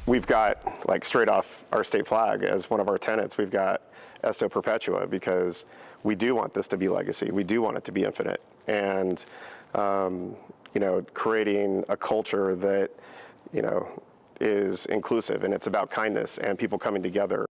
we've got, like, straight off our state flag as one of our tenets, we've got Esto Perpetua, because we do want this to be legacy. We do want it to be infinite. And, you know, creating a culture that, you know, is inclusive, and it's about kindness and people coming together.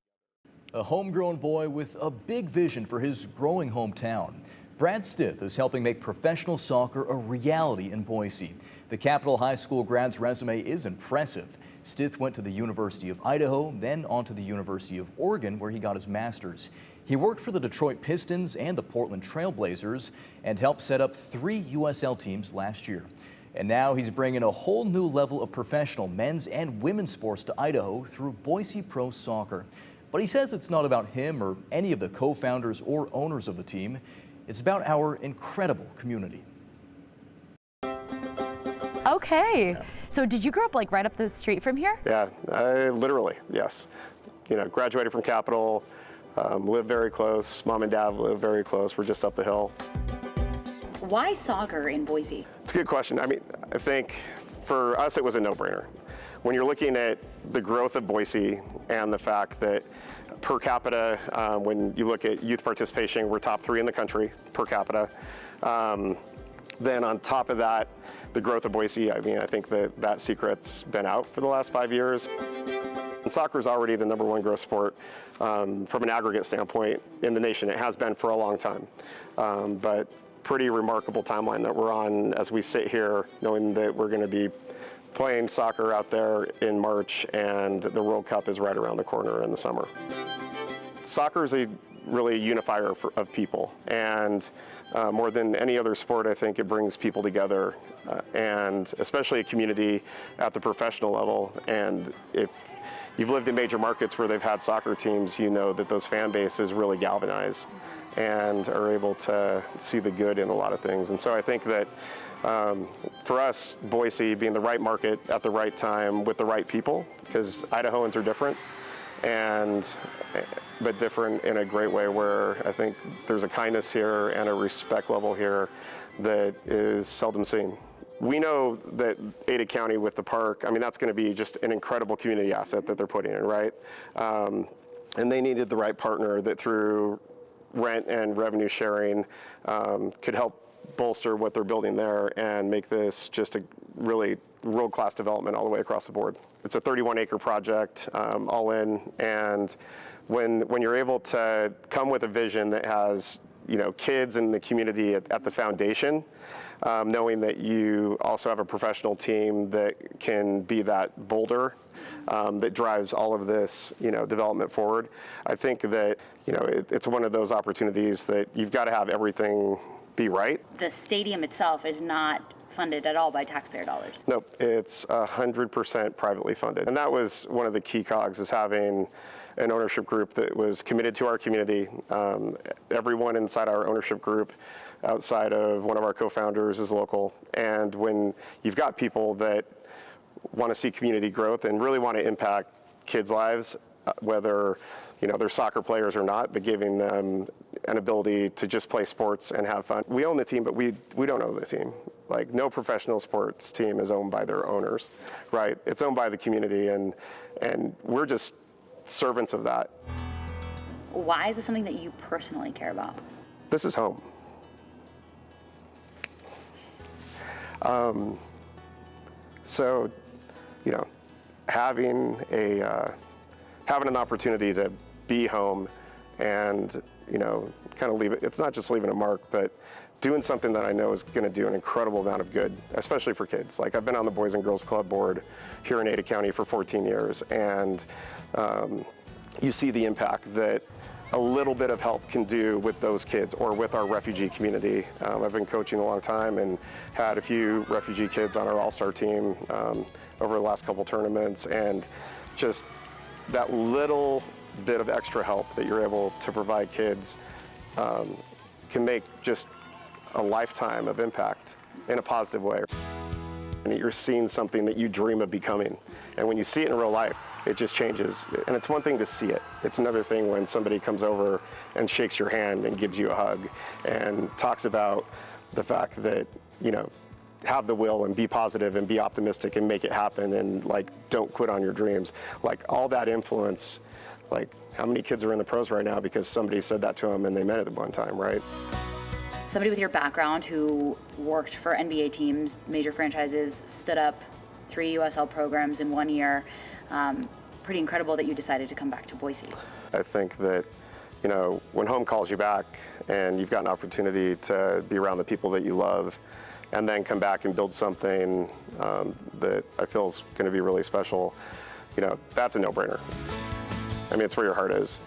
A homegrown boy with a big vision for his growing hometown. Brad Stith is helping make professional soccer a reality in Boise. The Capitol High School grad's resume is impressive. Stith went to the University of Idaho, then on to the University of Oregon, where he got his master's. He worked for the Detroit Pistons and the Portland Trail Blazers and helped set up 3 USL teams last year. And now he's bringing a whole new level of professional men's and women's sports to Idaho through Boise Pro Soccer. But he says it's not about him or any of the co-founders or owners of the team. It's about our incredible community. Okay. Yeah. So did you grow up like right up the street from here? Yeah, literally, yes. You know, graduated from Capitol, lived very close. Mom and Dad live very close. We're just up the hill. Why soccer in Boise? It's a good question. I mean, I think for us it was a no-brainer. When you're looking at the growth of Boise and the fact that per capita, when you look at youth participation, we're top 3 in the country per capita. Then on top of that, the growth of Boise, I mean, I think that secret's been out for the last 5 years. And soccer is already the #1 growth sport from an aggregate standpoint in the nation. It has been for a long time. But pretty remarkable timeline that we're on as we sit here, knowing that we're going to be playing soccer out there in March, and the World Cup is right around the corner in the summer. Soccer is a really unifier of people, and more than any other sport, I think it brings people together, and especially a community at the professional level. And if you've lived in major markets where they've had soccer teams, you know that those fan bases really galvanize and are able to see the good in a lot of things. And so I think that for us, Boise being the right market at the right time with the right people, because Idahoans are different, but different in a great way, where I think there's a kindness here and a respect level here that is seldom seen. We know that Ada County with the park, I mean, that's going to be just an incredible community asset that they're putting in, right? And they needed the right partner that through rent and revenue sharing could help bolster what they're building there and make this just a really world-class development all the way across the board. It's a 31-acre project, all in, and when you're able to come with a vision that has, you know, kids in the community at the foundation, knowing that you also have a professional team that can be that boulder that drives all of this, you know, development forward. I think that, you know, it's one of those opportunities that you've got to have everything be right. The stadium itself is not funded at all by taxpayer dollars. Nope, it's 100% privately funded. And that was one of the key cogs, is having an ownership group that was committed to our community. Everyone inside our ownership group, outside of one of our co-founders, is local. And when you've got people that want to see community growth and really want to impact kids' lives, whether, you know, they're soccer players or not, but giving them an ability to just play sports and have fun. We own the team, but we don't own the team. Like, no professional sports team is owned by their owners, right? It's owned by the community, and we're just servants of that. Why is this something that you personally care about? This is home. So, you know, having an opportunity to be home and, you know, kind of leave it, it's not just leaving a mark, but doing something that I know is going to do an incredible amount of good, especially for kids. Like, I've been on the Boys and Girls Club board here in Ada County for 14 years, and you see the impact that a little bit of help can do with those kids or with our refugee community. I've been coaching a long time and had a few refugee kids on our all-star team over the last couple tournaments, and just that little bit of extra help that you're able to provide kids can make just a lifetime of impact in a positive way. And you're seeing something that you dream of becoming. And when you see it in real life, it just changes. And it's one thing to see it. It's another thing when somebody comes over and shakes your hand and gives you a hug and talks about the fact that, you know, have the will and be positive and be optimistic and make it happen and like don't quit on your dreams. Like all that influence, like how many kids are in the pros right now because somebody said that to them and they meant it at one time, right? Somebody with your background who worked for NBA teams, major franchises, stood up 3 USL programs in 1 year. Pretty incredible that you decided to come back to Boise. I think that, you know, when home calls you back and you've got an opportunity to be around the people that you love and then come back and build something that I feel is going to be really special, you know, that's a no-brainer. I mean, it's where your heart is.